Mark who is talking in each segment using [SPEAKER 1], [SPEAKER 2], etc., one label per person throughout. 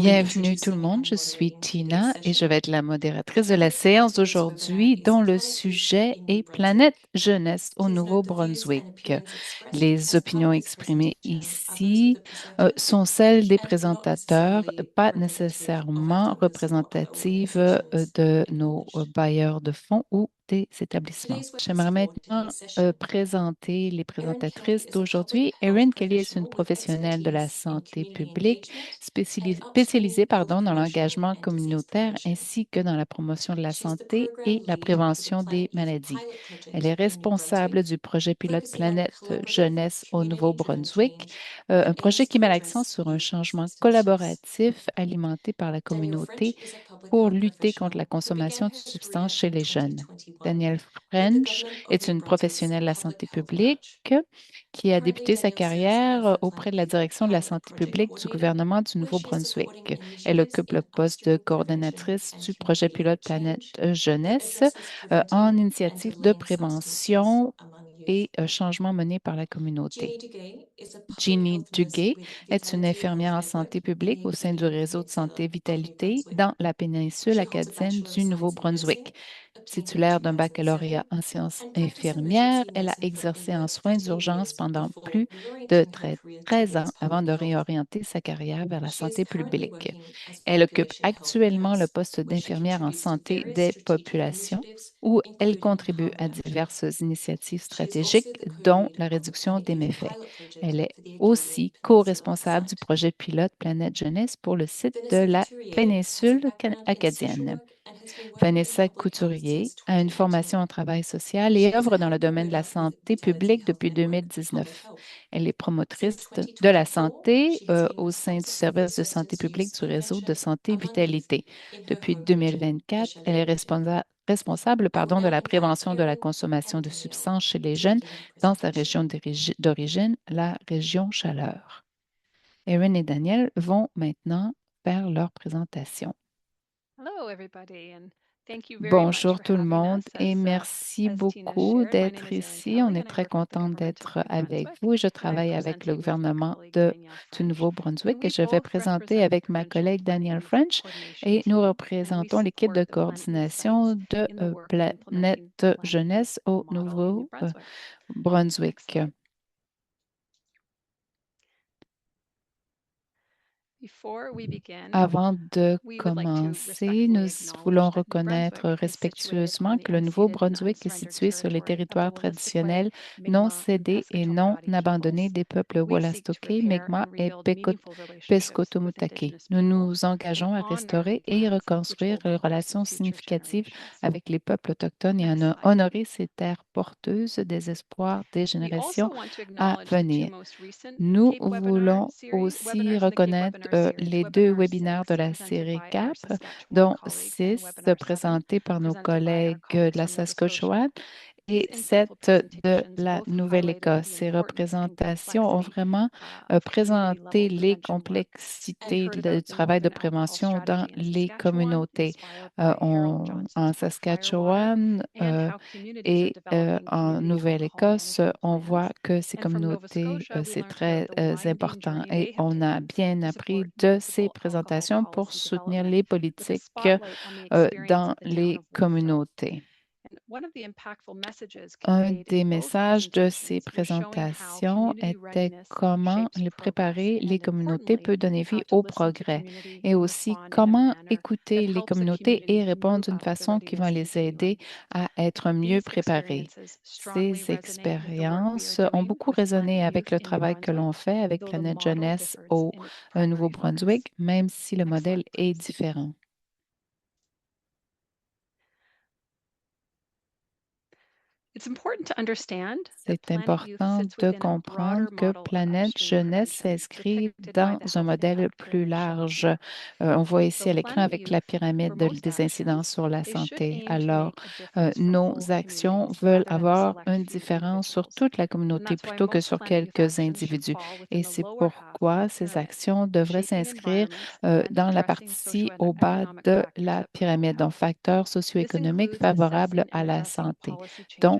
[SPEAKER 1] Bienvenue tout le monde, je suis Tina et je vais être la modératrice de la séance d'aujourd'hui dont le sujet est Planète Jeunesse au Nouveau-Brunswick. Les opinions exprimées ici sont celles des présentateurs, pas nécessairement représentatives de nos bailleurs de fonds ou des établissements. J'aimerais maintenant présenter les présentatrices d'aujourd'hui. Erin Kelly est une professionnelle de la santé publique spécialisée dans l'engagement communautaire ainsi que dans la promotion de la santé et la prévention des maladies. Elle est responsable du projet pilote Planète Jeunesse au Nouveau-Brunswick, un projet qui met l'accent sur un changement collaboratif alimenté par la communauté pour lutter contre la consommation de substances chez les jeunes. Danielle French est une professionnelle de la santé publique qui a débuté sa carrière auprès de la direction de la santé publique du gouvernement du Nouveau-Brunswick. Elle occupe le poste de coordonnatrice du projet pilote Planète Jeunesse en initiative de prévention et changement mené par la communauté. Jeannie Duguay est une infirmière en santé publique au sein du réseau de santé Vitalité dans la péninsule acadienne du Nouveau-Brunswick. Titulaire d'un baccalauréat en sciences infirmières, elle a exercé en soins d'urgence pendant plus de 13 ans avant de réorienter sa carrière vers la santé publique. Elle occupe actuellement le poste d'infirmière en santé des populations où elle contribue à diverses initiatives stratégiques, dont la réduction des méfaits. Elle est aussi co-responsable du projet pilote Planète Jeunesse pour le site de la péninsule acadienne. Vanessa Couturier a une formation en travail social et œuvre dans le domaine de la santé publique depuis 2019. Elle est promotrice de la santé au sein du service de santé publique du réseau de santé Vitalité. Depuis 2024, elle est responsable de la prévention de la consommation de substances chez les jeunes dans sa région d'origine, la région Chaleur. Erin et Daniel vont maintenant faire leur présentation.
[SPEAKER 2] Hello, everybody, and thank you very much
[SPEAKER 1] Bonjour
[SPEAKER 2] for
[SPEAKER 1] tout le
[SPEAKER 2] having
[SPEAKER 1] monde
[SPEAKER 2] us.
[SPEAKER 1] et merci
[SPEAKER 2] As Tina
[SPEAKER 1] beaucoup
[SPEAKER 2] shared, my name
[SPEAKER 1] d'être
[SPEAKER 2] is Erin
[SPEAKER 1] ici. On
[SPEAKER 2] Kelly,
[SPEAKER 1] est
[SPEAKER 2] and I
[SPEAKER 1] très
[SPEAKER 2] work with the
[SPEAKER 1] content
[SPEAKER 2] government of
[SPEAKER 1] d'être
[SPEAKER 2] New
[SPEAKER 1] avec
[SPEAKER 2] Brunswick,
[SPEAKER 1] vous et je
[SPEAKER 2] and I'm
[SPEAKER 1] travaille avec le
[SPEAKER 2] presenting with my
[SPEAKER 1] gouvernement
[SPEAKER 2] colleague Danielle
[SPEAKER 1] du
[SPEAKER 2] French,
[SPEAKER 1] Nouveau-Brunswick
[SPEAKER 2] and
[SPEAKER 1] et
[SPEAKER 2] we
[SPEAKER 1] je vais
[SPEAKER 2] both
[SPEAKER 1] présenter
[SPEAKER 2] represent the
[SPEAKER 1] avec ma
[SPEAKER 2] provincial
[SPEAKER 1] collègue
[SPEAKER 2] planning
[SPEAKER 1] Danielle
[SPEAKER 2] and food
[SPEAKER 1] French
[SPEAKER 2] coordination
[SPEAKER 1] et nous
[SPEAKER 2] team, and we
[SPEAKER 1] représentons l'équipe de
[SPEAKER 2] support the Plant Youth sites
[SPEAKER 1] coordination de
[SPEAKER 2] in the work of
[SPEAKER 1] Planète
[SPEAKER 2] implementing the Plant Youth
[SPEAKER 1] Jeunesse au
[SPEAKER 2] model in New Brunswick. Next
[SPEAKER 1] Nouveau-Brunswick.
[SPEAKER 2] slide. Before we begin,
[SPEAKER 1] Avant de
[SPEAKER 2] we would like to
[SPEAKER 1] commencer, nous
[SPEAKER 2] respectfully
[SPEAKER 1] voulons
[SPEAKER 2] acknowledge that New
[SPEAKER 1] reconnaître
[SPEAKER 2] Brunswick is situated
[SPEAKER 1] respectueusement
[SPEAKER 2] on the
[SPEAKER 1] que le
[SPEAKER 2] unceded and
[SPEAKER 1] Nouveau-Brunswick est
[SPEAKER 2] unsurrendered
[SPEAKER 1] situé sur les
[SPEAKER 2] territory of the
[SPEAKER 1] territoires
[SPEAKER 2] Wolastoqey,
[SPEAKER 1] traditionnels non
[SPEAKER 2] Mi'kmaq, and
[SPEAKER 1] cédés et non
[SPEAKER 2] Pescatawpati
[SPEAKER 1] abandonnés
[SPEAKER 2] peoples.
[SPEAKER 1] des peuples
[SPEAKER 2] We seek to
[SPEAKER 1] Wolastoqey,
[SPEAKER 2] repair
[SPEAKER 1] Mi'kmaq
[SPEAKER 2] and
[SPEAKER 1] et
[SPEAKER 2] rebuild meaningful relationships with
[SPEAKER 1] Pescotomutake.
[SPEAKER 2] Indigenous
[SPEAKER 1] Nous
[SPEAKER 2] people
[SPEAKER 1] nous
[SPEAKER 2] and
[SPEAKER 1] engageons à
[SPEAKER 2] honor
[SPEAKER 1] restaurer
[SPEAKER 2] these
[SPEAKER 1] et
[SPEAKER 2] lands, which
[SPEAKER 1] reconstruire
[SPEAKER 2] hold the
[SPEAKER 1] les
[SPEAKER 2] hopes of
[SPEAKER 1] relations
[SPEAKER 2] future
[SPEAKER 1] significatives
[SPEAKER 2] generations.
[SPEAKER 1] avec les peuples autochtones et
[SPEAKER 2] Next slide.
[SPEAKER 1] honorer ces terres porteuses des espoirs des
[SPEAKER 2] We
[SPEAKER 1] générations
[SPEAKER 2] also want to
[SPEAKER 1] à
[SPEAKER 2] acknowledge the two
[SPEAKER 1] venir.
[SPEAKER 2] most recent
[SPEAKER 1] Nous
[SPEAKER 2] CAPE
[SPEAKER 1] voulons aussi
[SPEAKER 2] webinars in the CAPE
[SPEAKER 1] reconnaître
[SPEAKER 2] webinar series,
[SPEAKER 1] les deux
[SPEAKER 2] Webinar
[SPEAKER 1] webinaires de
[SPEAKER 2] 6
[SPEAKER 1] la
[SPEAKER 2] presented
[SPEAKER 1] série
[SPEAKER 2] by our
[SPEAKER 1] CAP,
[SPEAKER 2] Saskatchewan
[SPEAKER 1] dont
[SPEAKER 2] colleagues and
[SPEAKER 1] 6
[SPEAKER 2] Webinar 7
[SPEAKER 1] présentés par nos
[SPEAKER 2] presented by our
[SPEAKER 1] collègues de
[SPEAKER 2] colleagues
[SPEAKER 1] la
[SPEAKER 2] from Nova Scotia.
[SPEAKER 1] Saskatchewan
[SPEAKER 2] These
[SPEAKER 1] et
[SPEAKER 2] insightful
[SPEAKER 1] 7 de
[SPEAKER 2] presentations
[SPEAKER 1] la
[SPEAKER 2] both highlighted
[SPEAKER 1] Nouvelle-Écosse.
[SPEAKER 2] the
[SPEAKER 1] Ces
[SPEAKER 2] importance and
[SPEAKER 1] représentations ont
[SPEAKER 2] complexity
[SPEAKER 1] vraiment
[SPEAKER 2] for community level
[SPEAKER 1] présenté les
[SPEAKER 2] prevention work and
[SPEAKER 1] complexités
[SPEAKER 2] heard
[SPEAKER 1] du
[SPEAKER 2] about the
[SPEAKER 1] travail de
[SPEAKER 2] Northern Alcohol
[SPEAKER 1] prévention dans
[SPEAKER 2] Strategy in
[SPEAKER 1] les
[SPEAKER 2] Saskatchewan,
[SPEAKER 1] communautés.
[SPEAKER 2] inspired by Harold
[SPEAKER 1] En
[SPEAKER 2] Johnson's book Firewater,
[SPEAKER 1] Saskatchewan,
[SPEAKER 2] and how communities are
[SPEAKER 1] et
[SPEAKER 2] developing
[SPEAKER 1] en
[SPEAKER 2] community alcohol
[SPEAKER 1] Nouvelle-Écosse,
[SPEAKER 2] management
[SPEAKER 1] on voit
[SPEAKER 2] plans.
[SPEAKER 1] que ces
[SPEAKER 2] And from Nova
[SPEAKER 1] communautés,
[SPEAKER 2] Scotia, we
[SPEAKER 1] c'est
[SPEAKER 2] learned about
[SPEAKER 1] très
[SPEAKER 2] the winding
[SPEAKER 1] important
[SPEAKER 2] journey
[SPEAKER 1] et
[SPEAKER 2] they have
[SPEAKER 1] on a
[SPEAKER 2] taken
[SPEAKER 1] bien
[SPEAKER 2] to
[SPEAKER 1] appris
[SPEAKER 2] support
[SPEAKER 1] de ces
[SPEAKER 2] municipal alcohol
[SPEAKER 1] présentations pour
[SPEAKER 2] policy
[SPEAKER 1] soutenir
[SPEAKER 2] development,
[SPEAKER 1] les
[SPEAKER 2] with a
[SPEAKER 1] politiques
[SPEAKER 2] spotlight on the experience
[SPEAKER 1] dans
[SPEAKER 2] of the town
[SPEAKER 1] les
[SPEAKER 2] of Wolfville.
[SPEAKER 1] communautés.
[SPEAKER 2] And one of the impactful messages
[SPEAKER 1] Un
[SPEAKER 2] conveyed
[SPEAKER 1] des
[SPEAKER 2] in both
[SPEAKER 1] messages de ces
[SPEAKER 2] presentations was showing how
[SPEAKER 1] présentations
[SPEAKER 2] community
[SPEAKER 1] était
[SPEAKER 2] readiness
[SPEAKER 1] comment
[SPEAKER 2] shapes progress,
[SPEAKER 1] préparer les
[SPEAKER 2] and
[SPEAKER 1] communautés
[SPEAKER 2] importantly,
[SPEAKER 1] peut donner
[SPEAKER 2] how
[SPEAKER 1] vie
[SPEAKER 2] to
[SPEAKER 1] au
[SPEAKER 2] listen to
[SPEAKER 1] progrès
[SPEAKER 2] community
[SPEAKER 1] et
[SPEAKER 2] and
[SPEAKER 1] aussi
[SPEAKER 2] respond in a
[SPEAKER 1] comment
[SPEAKER 2] manner that
[SPEAKER 1] écouter les
[SPEAKER 2] helps a
[SPEAKER 1] communautés et
[SPEAKER 2] community
[SPEAKER 1] répondre
[SPEAKER 2] move
[SPEAKER 1] d'une
[SPEAKER 2] up the
[SPEAKER 1] façon qui va
[SPEAKER 2] readiness
[SPEAKER 1] les aider
[SPEAKER 2] continuum.
[SPEAKER 1] à être mieux
[SPEAKER 2] These
[SPEAKER 1] préparés.
[SPEAKER 2] experiences strongly
[SPEAKER 1] Ces
[SPEAKER 2] resonate with the work we are
[SPEAKER 1] expériences ont
[SPEAKER 2] doing
[SPEAKER 1] beaucoup
[SPEAKER 2] with Plant
[SPEAKER 1] résonné avec
[SPEAKER 2] Youth
[SPEAKER 1] le
[SPEAKER 2] in New
[SPEAKER 1] travail que
[SPEAKER 2] Brunswick,
[SPEAKER 1] l'on fait avec
[SPEAKER 2] though the
[SPEAKER 1] Planète
[SPEAKER 2] model
[SPEAKER 1] Jeunesse
[SPEAKER 2] differs
[SPEAKER 1] au
[SPEAKER 2] in its primary focus.
[SPEAKER 1] Nouveau-Brunswick, même si le
[SPEAKER 2] Next
[SPEAKER 1] modèle
[SPEAKER 2] slide,
[SPEAKER 1] est
[SPEAKER 2] please.
[SPEAKER 1] différent.
[SPEAKER 2] It's important to understand that
[SPEAKER 1] C'est
[SPEAKER 2] Planet Youth
[SPEAKER 1] important
[SPEAKER 2] sits
[SPEAKER 1] de
[SPEAKER 2] within a
[SPEAKER 1] comprendre
[SPEAKER 2] broader
[SPEAKER 1] que
[SPEAKER 2] model of
[SPEAKER 1] Planète
[SPEAKER 2] upstream
[SPEAKER 1] Jeunesse
[SPEAKER 2] prevention
[SPEAKER 1] s'inscrit
[SPEAKER 2] depicted by
[SPEAKER 1] dans
[SPEAKER 2] the
[SPEAKER 1] un
[SPEAKER 2] Health
[SPEAKER 1] modèle
[SPEAKER 2] Impact
[SPEAKER 1] plus
[SPEAKER 2] Pyramid shown
[SPEAKER 1] large.
[SPEAKER 2] here.
[SPEAKER 1] On voit
[SPEAKER 2] So,
[SPEAKER 1] ici à l'écran
[SPEAKER 2] Planet
[SPEAKER 1] avec la
[SPEAKER 2] Youth, for
[SPEAKER 1] pyramide
[SPEAKER 2] most
[SPEAKER 1] des incidences
[SPEAKER 2] actions,
[SPEAKER 1] sur la
[SPEAKER 2] they should
[SPEAKER 1] santé.
[SPEAKER 2] aim to
[SPEAKER 1] Alors,
[SPEAKER 2] make a difference for
[SPEAKER 1] nos
[SPEAKER 2] whole
[SPEAKER 1] actions
[SPEAKER 2] communities
[SPEAKER 1] veulent
[SPEAKER 2] rather than a
[SPEAKER 1] avoir
[SPEAKER 2] select
[SPEAKER 1] une
[SPEAKER 2] few
[SPEAKER 1] différence sur
[SPEAKER 2] individuals.
[SPEAKER 1] toute la
[SPEAKER 2] And
[SPEAKER 1] communauté
[SPEAKER 2] that's why
[SPEAKER 1] plutôt que
[SPEAKER 2] most
[SPEAKER 1] sur
[SPEAKER 2] Planet Youth
[SPEAKER 1] quelques
[SPEAKER 2] actions should
[SPEAKER 1] individus.
[SPEAKER 2] fall within
[SPEAKER 1] Et
[SPEAKER 2] the
[SPEAKER 1] c'est
[SPEAKER 2] lower half of the
[SPEAKER 1] pourquoi ces
[SPEAKER 2] pyramid,
[SPEAKER 1] actions devraient
[SPEAKER 2] shaping
[SPEAKER 1] s'inscrire
[SPEAKER 2] environments and
[SPEAKER 1] dans la
[SPEAKER 2] addressing
[SPEAKER 1] partie au bas
[SPEAKER 2] socioeconomic
[SPEAKER 1] de
[SPEAKER 2] factors
[SPEAKER 1] la
[SPEAKER 2] that promote
[SPEAKER 1] pyramide, donc
[SPEAKER 2] health.
[SPEAKER 1] facteurs
[SPEAKER 2] This
[SPEAKER 1] socio-économiques
[SPEAKER 2] includes
[SPEAKER 1] favorables
[SPEAKER 2] assessing and
[SPEAKER 1] à la
[SPEAKER 2] addressing
[SPEAKER 1] santé,
[SPEAKER 2] policy
[SPEAKER 1] dont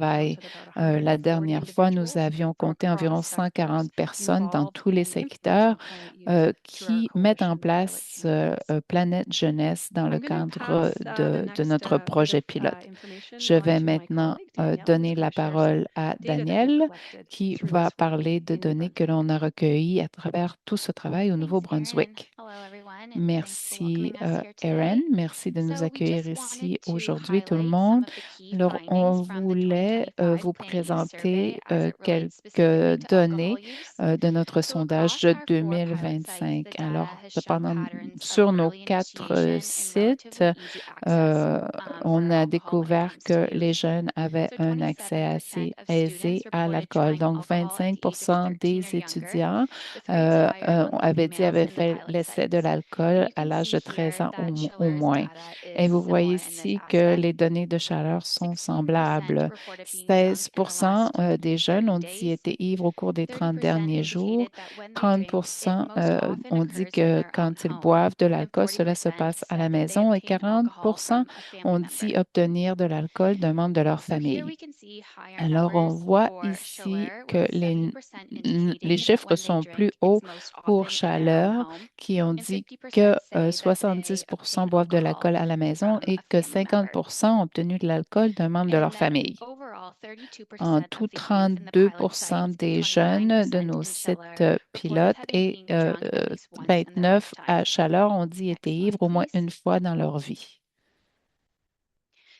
[SPEAKER 1] travail. La dernière fois, nous avions compté environ 140 personnes dans tous les secteurs qui mettent en place Planète Jeunesse dans le
[SPEAKER 2] I'm going to
[SPEAKER 1] cadre
[SPEAKER 2] pass the
[SPEAKER 1] de
[SPEAKER 2] next
[SPEAKER 1] notre
[SPEAKER 2] bit
[SPEAKER 1] projet
[SPEAKER 2] of
[SPEAKER 1] pilote.
[SPEAKER 2] information
[SPEAKER 1] Je
[SPEAKER 2] on
[SPEAKER 1] vais
[SPEAKER 2] to my
[SPEAKER 1] maintenant
[SPEAKER 2] colleague Danielle, who's
[SPEAKER 1] donner
[SPEAKER 2] going
[SPEAKER 1] la
[SPEAKER 2] to share some
[SPEAKER 1] parole à
[SPEAKER 2] data that we've
[SPEAKER 1] Daniel,
[SPEAKER 2] collected
[SPEAKER 1] qui
[SPEAKER 2] through
[SPEAKER 1] va
[SPEAKER 2] this work
[SPEAKER 1] parler de
[SPEAKER 2] in New
[SPEAKER 1] données que
[SPEAKER 2] Brunswick.
[SPEAKER 1] l'on a recueillies à travers tout ce travail au
[SPEAKER 3] Thanks, Erin.
[SPEAKER 1] Nouveau-Brunswick.
[SPEAKER 3] Hello, everyone, and thanks for
[SPEAKER 1] Merci,
[SPEAKER 3] welcoming us here
[SPEAKER 1] Erin.
[SPEAKER 3] today.
[SPEAKER 1] Merci de nous
[SPEAKER 3] So, we
[SPEAKER 1] accueillir
[SPEAKER 3] just wanted
[SPEAKER 1] ici
[SPEAKER 3] to
[SPEAKER 1] aujourd'hui, tout le
[SPEAKER 3] highlight some
[SPEAKER 1] monde.
[SPEAKER 3] of the key
[SPEAKER 1] Alors, on
[SPEAKER 3] findings from the
[SPEAKER 1] voulait
[SPEAKER 3] 2025
[SPEAKER 1] vous
[SPEAKER 3] Planning Youth Survey
[SPEAKER 1] présenter
[SPEAKER 3] as it relates specifically
[SPEAKER 1] quelques
[SPEAKER 3] to alcohol
[SPEAKER 1] données
[SPEAKER 3] use.
[SPEAKER 1] de notre
[SPEAKER 3] So,
[SPEAKER 1] sondage
[SPEAKER 3] across
[SPEAKER 1] de
[SPEAKER 3] our 4 pilot sites,
[SPEAKER 1] 2025.
[SPEAKER 3] the data
[SPEAKER 1] Alors,
[SPEAKER 3] has shown
[SPEAKER 1] pendant,
[SPEAKER 3] patterns of
[SPEAKER 1] sur nos
[SPEAKER 3] early
[SPEAKER 1] quatre
[SPEAKER 3] initiation and
[SPEAKER 1] sites,
[SPEAKER 3] relatively easy access
[SPEAKER 1] euh,
[SPEAKER 3] for
[SPEAKER 1] on a
[SPEAKER 3] alcohol when it
[SPEAKER 1] découvert
[SPEAKER 3] comes to
[SPEAKER 1] que les
[SPEAKER 3] youth.
[SPEAKER 1] jeunes avaient
[SPEAKER 3] So,
[SPEAKER 1] un accès
[SPEAKER 3] 27%
[SPEAKER 1] assez
[SPEAKER 3] of
[SPEAKER 1] aisé
[SPEAKER 3] students
[SPEAKER 1] à
[SPEAKER 3] reported
[SPEAKER 1] l'alcool.
[SPEAKER 3] trying
[SPEAKER 1] Donc,
[SPEAKER 3] alcohol at the age of
[SPEAKER 1] 25%
[SPEAKER 3] 13 or
[SPEAKER 1] des
[SPEAKER 3] younger,
[SPEAKER 1] étudiants
[SPEAKER 3] with rates higher among
[SPEAKER 1] avaient dit
[SPEAKER 3] females
[SPEAKER 1] avaient
[SPEAKER 3] in the
[SPEAKER 1] fait
[SPEAKER 3] pilot
[SPEAKER 1] l'essai de
[SPEAKER 3] sites. And
[SPEAKER 1] l'alcool
[SPEAKER 3] you
[SPEAKER 1] à
[SPEAKER 3] can
[SPEAKER 1] l'âge
[SPEAKER 3] see
[SPEAKER 1] de 13
[SPEAKER 3] here
[SPEAKER 1] ans
[SPEAKER 3] that
[SPEAKER 1] au
[SPEAKER 3] Schiller's
[SPEAKER 1] moins.
[SPEAKER 3] data
[SPEAKER 1] Et
[SPEAKER 3] is
[SPEAKER 1] vous voyez
[SPEAKER 3] similar in this
[SPEAKER 1] ici que
[SPEAKER 3] aspect.
[SPEAKER 1] les données de chaleur sont
[SPEAKER 3] 16%
[SPEAKER 1] semblables.
[SPEAKER 3] reported being drunk in the
[SPEAKER 1] 16%
[SPEAKER 3] last 20
[SPEAKER 1] des
[SPEAKER 3] to
[SPEAKER 1] jeunes
[SPEAKER 3] 30
[SPEAKER 1] ont dit
[SPEAKER 3] days.
[SPEAKER 1] être ivres au cours des 30
[SPEAKER 3] 30%
[SPEAKER 1] derniers jours.
[SPEAKER 3] indicated that when they drink, it
[SPEAKER 1] 30%
[SPEAKER 3] most often
[SPEAKER 1] ont dit
[SPEAKER 3] occurs in
[SPEAKER 1] que
[SPEAKER 3] their own
[SPEAKER 1] quand ils
[SPEAKER 3] home.
[SPEAKER 1] boivent de
[SPEAKER 3] And
[SPEAKER 1] l'alcool, cela se
[SPEAKER 3] 40%
[SPEAKER 1] passe à la
[SPEAKER 3] said that they
[SPEAKER 1] maison et
[SPEAKER 3] obtained alcohol
[SPEAKER 1] 40%
[SPEAKER 3] from a family
[SPEAKER 1] ont dit
[SPEAKER 3] member.
[SPEAKER 1] obtenir de l'alcool d'un membre de leur
[SPEAKER 3] So here
[SPEAKER 1] famille.
[SPEAKER 3] we can see higher
[SPEAKER 1] Alors, on
[SPEAKER 3] numbers
[SPEAKER 1] voit
[SPEAKER 3] for
[SPEAKER 1] ici
[SPEAKER 3] Schiller,
[SPEAKER 1] que
[SPEAKER 3] with 70%
[SPEAKER 1] les
[SPEAKER 3] indicating that
[SPEAKER 1] chiffres
[SPEAKER 3] when they
[SPEAKER 1] sont plus
[SPEAKER 3] drink,
[SPEAKER 1] hauts
[SPEAKER 3] it's most
[SPEAKER 1] pour
[SPEAKER 3] often in their own
[SPEAKER 1] Chaleur,
[SPEAKER 3] home,
[SPEAKER 1] qui ont
[SPEAKER 3] and
[SPEAKER 1] dit
[SPEAKER 3] 50%
[SPEAKER 1] que
[SPEAKER 3] say that they
[SPEAKER 1] 70%
[SPEAKER 3] obtain
[SPEAKER 1] boivent de
[SPEAKER 3] alcohol
[SPEAKER 1] l'alcool à la maison
[SPEAKER 3] from
[SPEAKER 1] et
[SPEAKER 3] a
[SPEAKER 1] que
[SPEAKER 3] family member.
[SPEAKER 1] 50% ont obtenu de l'alcool d'un membre de leur
[SPEAKER 3] And that
[SPEAKER 1] famille.
[SPEAKER 3] overall,
[SPEAKER 1] En
[SPEAKER 3] 32%
[SPEAKER 1] tout,
[SPEAKER 3] of the youth in the pilot
[SPEAKER 1] 32%
[SPEAKER 3] sites and
[SPEAKER 1] des jeunes de
[SPEAKER 3] 29%
[SPEAKER 1] nos
[SPEAKER 3] in
[SPEAKER 1] sites
[SPEAKER 3] Schiller reported
[SPEAKER 1] pilotes
[SPEAKER 3] having
[SPEAKER 1] et
[SPEAKER 3] been drunk at least once in their
[SPEAKER 1] 29
[SPEAKER 3] lifetime.
[SPEAKER 1] à Chaleur ont dit être
[SPEAKER 3] Next slide,
[SPEAKER 1] ivres au moins
[SPEAKER 3] please.
[SPEAKER 1] une fois dans leur vie.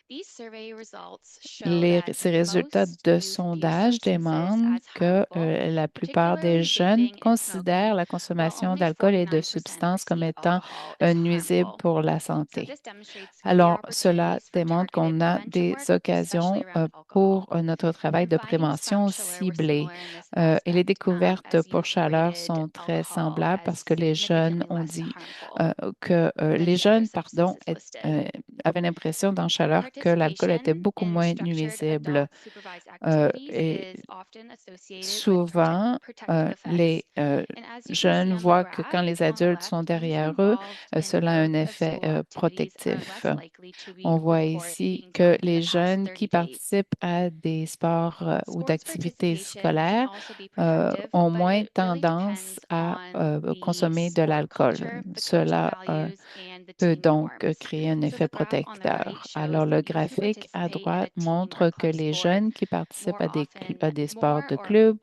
[SPEAKER 3] These survey results show
[SPEAKER 1] Les,
[SPEAKER 3] that
[SPEAKER 1] ces résultats
[SPEAKER 3] most
[SPEAKER 1] de
[SPEAKER 3] youth view
[SPEAKER 1] sondage
[SPEAKER 3] substances
[SPEAKER 1] démontrent
[SPEAKER 3] as
[SPEAKER 1] que
[SPEAKER 3] harmful,
[SPEAKER 1] la plupart des
[SPEAKER 3] particularly
[SPEAKER 1] jeunes
[SPEAKER 3] vaping and
[SPEAKER 1] considèrent
[SPEAKER 3] smoking,
[SPEAKER 1] la
[SPEAKER 3] while
[SPEAKER 1] consommation
[SPEAKER 3] only
[SPEAKER 1] d'alcool et de
[SPEAKER 3] 49%
[SPEAKER 1] substances comme
[SPEAKER 3] perceive
[SPEAKER 1] étant
[SPEAKER 3] alcohol as
[SPEAKER 1] nuisibles
[SPEAKER 3] harmful.
[SPEAKER 1] pour la
[SPEAKER 3] So
[SPEAKER 1] santé.
[SPEAKER 3] this demonstrates clear
[SPEAKER 1] Alors, cela
[SPEAKER 3] opportunities for
[SPEAKER 1] démontre
[SPEAKER 3] targeted
[SPEAKER 1] qu'on a
[SPEAKER 3] prevention
[SPEAKER 1] des
[SPEAKER 3] work, especially
[SPEAKER 1] occasions
[SPEAKER 3] around
[SPEAKER 1] pour
[SPEAKER 3] alcohol.
[SPEAKER 1] notre travail
[SPEAKER 3] And
[SPEAKER 1] de
[SPEAKER 3] findings from
[SPEAKER 1] prévention
[SPEAKER 3] Schiller were
[SPEAKER 1] ciblé.
[SPEAKER 3] similar in this
[SPEAKER 1] Et les
[SPEAKER 3] aspect,
[SPEAKER 1] découvertes
[SPEAKER 3] as
[SPEAKER 1] pour
[SPEAKER 3] youth
[SPEAKER 1] Chaleur
[SPEAKER 3] rated
[SPEAKER 1] sont très
[SPEAKER 3] alcohol
[SPEAKER 1] semblables
[SPEAKER 3] as
[SPEAKER 1] parce que les jeunes
[SPEAKER 3] significantly
[SPEAKER 1] ont
[SPEAKER 3] less
[SPEAKER 1] dit
[SPEAKER 3] harmful
[SPEAKER 1] que
[SPEAKER 3] than
[SPEAKER 1] les
[SPEAKER 3] the other
[SPEAKER 1] jeunes, pardon,
[SPEAKER 3] substances listed.
[SPEAKER 1] avaient l'impression dans Chaleur que l'alcool était
[SPEAKER 3] Participation
[SPEAKER 1] beaucoup
[SPEAKER 3] in
[SPEAKER 1] moins
[SPEAKER 3] structured
[SPEAKER 1] nuisible.
[SPEAKER 3] adult supervised activities
[SPEAKER 1] Et
[SPEAKER 3] is often associated with
[SPEAKER 1] souvent,
[SPEAKER 3] protective
[SPEAKER 1] les
[SPEAKER 3] effects. And as you can see
[SPEAKER 1] jeunes
[SPEAKER 3] on the
[SPEAKER 1] voient que
[SPEAKER 3] graph
[SPEAKER 1] quand les
[SPEAKER 3] on the
[SPEAKER 1] adultes sont
[SPEAKER 3] left, youth
[SPEAKER 1] derrière eux,
[SPEAKER 3] involved in
[SPEAKER 1] cela a un effet
[SPEAKER 3] out-of-school activities are
[SPEAKER 1] protectif.
[SPEAKER 3] less likely to
[SPEAKER 1] On voit
[SPEAKER 3] report
[SPEAKER 1] ici
[SPEAKER 3] being
[SPEAKER 1] que
[SPEAKER 3] drunk in the
[SPEAKER 1] les
[SPEAKER 3] past
[SPEAKER 1] jeunes
[SPEAKER 3] 30
[SPEAKER 1] qui
[SPEAKER 3] days.
[SPEAKER 1] participent à des sports ou
[SPEAKER 3] Sports
[SPEAKER 1] d'activités
[SPEAKER 3] participation can
[SPEAKER 1] scolaires
[SPEAKER 3] also be protective,
[SPEAKER 1] ont
[SPEAKER 3] but
[SPEAKER 1] moins
[SPEAKER 3] it really
[SPEAKER 1] tendance
[SPEAKER 3] depends
[SPEAKER 1] à
[SPEAKER 3] on the
[SPEAKER 1] consommer de
[SPEAKER 3] sport
[SPEAKER 1] l'alcool.
[SPEAKER 3] culture, the coaching
[SPEAKER 1] Cela
[SPEAKER 3] values, and the
[SPEAKER 1] peut
[SPEAKER 3] team
[SPEAKER 1] donc
[SPEAKER 3] norms.
[SPEAKER 1] créer un
[SPEAKER 3] So
[SPEAKER 1] effet
[SPEAKER 3] the graph on the right
[SPEAKER 1] protecteur.
[SPEAKER 3] shows
[SPEAKER 1] Alors, le
[SPEAKER 3] that youth who
[SPEAKER 1] graphique à
[SPEAKER 3] participate in
[SPEAKER 1] droite
[SPEAKER 3] a team or
[SPEAKER 1] montre que
[SPEAKER 3] club
[SPEAKER 1] les
[SPEAKER 3] sport
[SPEAKER 1] jeunes qui participent
[SPEAKER 3] more
[SPEAKER 1] à
[SPEAKER 3] often,
[SPEAKER 1] des sports
[SPEAKER 3] more
[SPEAKER 1] de
[SPEAKER 3] or
[SPEAKER 1] club